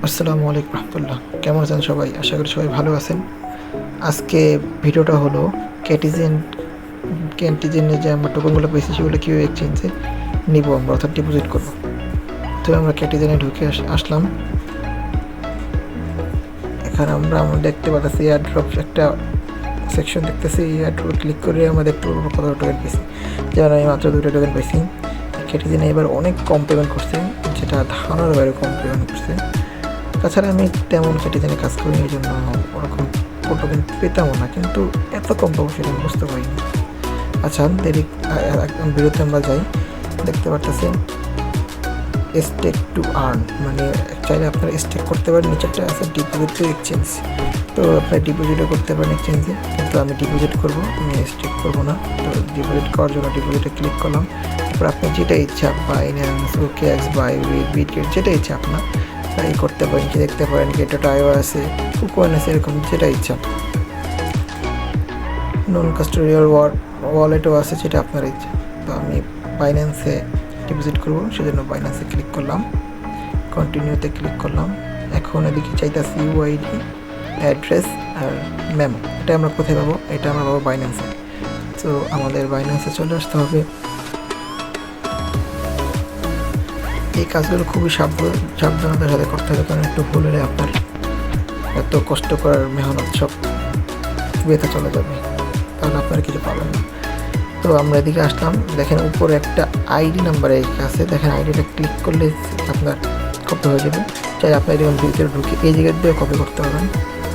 আসসালামু আলাইকুম রহমতুল্লাহ। কেমন আছেন সবাই? আশা করি সবাই ভালো আছেন। আজকে ভিডিওটা হলো ক্যাটিজেন ক্যান্টিজেনে যে আমরা টোকনগুলো পেয়েছি সেগুলো কীভাবে এক্সচেঞ্জে নিব আমরা, অর্থাৎ ডিপোজিট করবো। তো আমরা ক্যাটিজেনে ঢুকে আসলাম। এখানে আমরা দেখতে পাচ্ছি এয়ারড্রপ একটা সেকশন দেখতেছি। এয়ারড্রপ ক্লিক করে আমরা দেখতে পাবো কত টোকেন পেয়েছি। যেমন আমি মাত্র 2টা টোকেন পাইছি। ক্যাটিজেনে এবার অনেক কম পেমেন্ট করছে, যেটা ধারণার বাইরে কম পেমেন্ট করছে। তাছাড়া আমি তেমন ক্যাটিজেনে কাজ করি, এই জন্য ওরকম টোকেন পেতামও না, কিন্তু এত কম পাবো সেটা আমি বুঝতে পারিনি। আচ্ছা, দেরি একদম বিরতি আমরা যাই। দেখতে পারতেছেন স্টেক টু আর্ন, মানে চাইলে আপনারা স্টেক করতে পারেন। নিচেরটা আছে ডিপোজিট টু এক্সচেঞ্জ, তো আপনারা ডিপোজিটও করতে পারেন এক্সচেঞ্জে, কিন্তু আমি ডিপোজিট করবো, আমি স্টেক করবো না। তো ডিপোজিট করার জন্য ডিপোজিটে ক্লিক করলাম। তারপর আপনি যেটা ইচ্ছা, বাইন্যান্স, ওকেএক্স, বিটগেট, যেটা ইচ্ছা আপনার তাই করতে পারেন। কি দেখতে পারেন গেটটাইও আছে, কুকোয়েন আছে, এরকম যেটা ইচ্ছা। নন কাস্টোডিয়াল ওয়ালেটও আছে, যেটা আপনার ইচ্ছা। তো আমি বাইন্যান্সে ডিপোজিট করবো, সেজন্য বাইন্যান্সে ক্লিক করলাম, কন্টিনিউতে ক্লিক করলাম। এখন এদিকে চাইতেছি ইউআইডি, অ্যাড্রেস আর মেমো। এটা আমরা কোথায় পাবো? এটা আমরা পাবো বাইন্যান্সে। তো আমাদের বাইন্যান্সে চলে আসতে হবে। এই কাজগুলো খুবই সাবধানতার সাথে করতে হবে, কারণ একটু ভুল হলে আপনার এত কষ্ট করার মেহনত সব বেঁধে চলে যাবে, তাহলে আপনারা কিছু পাবেন না। তো আমরা এদিকে আসলাম, দেখেন উপরে একটা আইডি নাম্বার আছে, দেখেন আইডিটা ক্লিক করলে আপনার কপি হয়ে যাবে। চাই আপনার এরকম ভিতরে ঢুকে এই জায়গা দিয়ে কপি করতে পারবেন,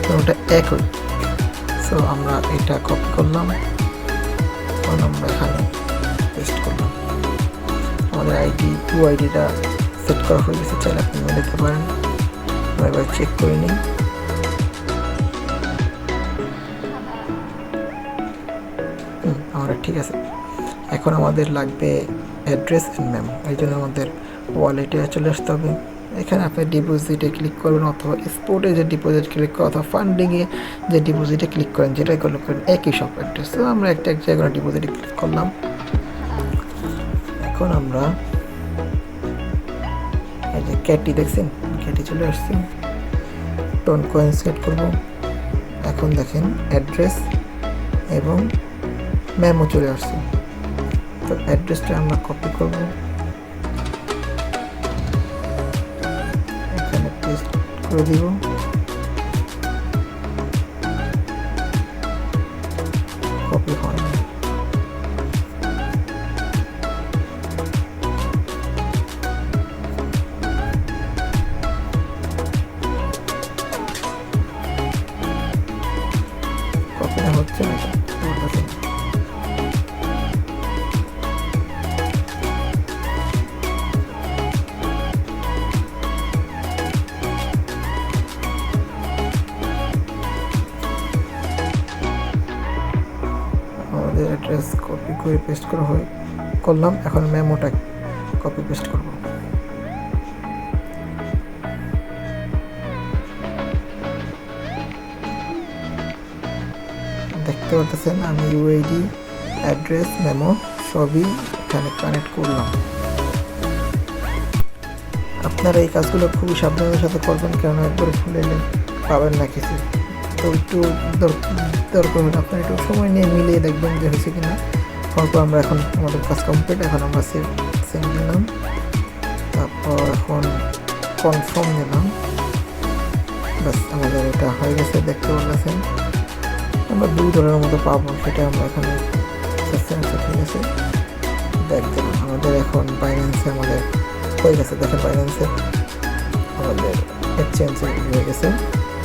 তো ওটা একই। সো আমরা এটা কপি করলাম, তখন আমরা এখানে পেস্ট করলাম। আমাদের ইউআইডিটা সেট করা হয়ে গেছে, চাইলে আপনি মেলাতে পারেন। আমরা এবার চেক করে নিই। আমরা ঠিক আছে। এখন আমাদের লাগবে অ্যাড্রেস অ্যান্ড মেমো, এই জন্য আমাদের ওয়ালেটে চলে আসতে হবে। এখানে আপনি ডিপোজিটে ক্লিক করবেন, অথবা স্পোর্টে যে ডিপোজিট ক্লিক করেন, অথবা ফান্ডিংয়ে যে ডিপোজিটে ক্লিক করেন, যেটাই করলে করেন একই সব অ্যাড্রেস। তো আমরা এক জায়গায় ডিপোজিটে ক্লিক করলাম। এখন আমরা এই যে ক্যাটি দেখছেন, ক্যাটি চলে আসছে, টোন কয়েন সেট করব। এখন দেখেন অ্যাড্রেস এবং মেমো চলে আসছে। তো অ্যাড্রেসটা আমরা কপি করব, এখানে পেস্ট করে দিব। কপি হয় না, কপিটা হচ্ছে না। আমাদের অ্যাড্রেস কপি করে পেস্ট করা করলাম। এখন মেমোটা কপি পেস্ট করব। দেখতে পাচ্ছেন আমি ইউআইডি, অ্যাড্রেস, মেমো সবই এখানে কানেক্ট করলাম। আপনারা এই কাজগুলো খুবই সাবধানের সাথে করবেন, কারণ একবার ভুলে পাবেন না কিছু। তো একটু দরকার হলে আপনারা একটু সময় নিয়ে মিলিয়ে দেখবেন যে হয়েছে কিনা। তারপর আমরা এখন আমাদের কাজ কমপ্লিট। এখন আমরা সেভ দিলাম, তারপর এখন কনফার্ম নিলাম। বাস আমাদের এটা হয়ে গেছে। দেখতে পাচ্ছেন আমরা $2 মতো পাবো, সেটা আমরা এখানে ঠিক আছে দেখতে। আমাদের এখন বাইন্যান্সে আমাদের হয়ে গেছে। দেখেন বাইন্যান্সে আমাদের এক্সচেঞ্জ হয়ে গেছে।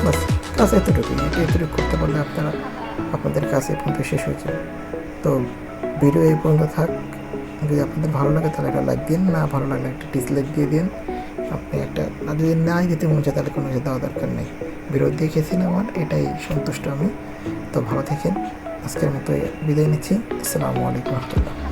বাস কাজ এতটুকু করতে পারলে আপনাদের কাজ এই পর্যন্ত শেষ হয়ে যাবে। তো ভিডিও এই পর্যন্ত থাক। যদি আপনাদের ভালো লাগে তাহলে একটা লাইক দিন, না ভালো লাগলে একটা ডিসলাইক দিয়ে দিন। আপনি একটা যদি নাই দিতে মনে চায় তাহলে কোনো কিছু দেওয়া দরকার নেই। ভিডিও দেখেছেন, আমার এটাই সন্তুষ্ট আমি। তো ভালো থাকেন। আজকের মতো বিদায় নিচ্ছি। আসসালামু আলাইকুম রহমতুল্লাহ।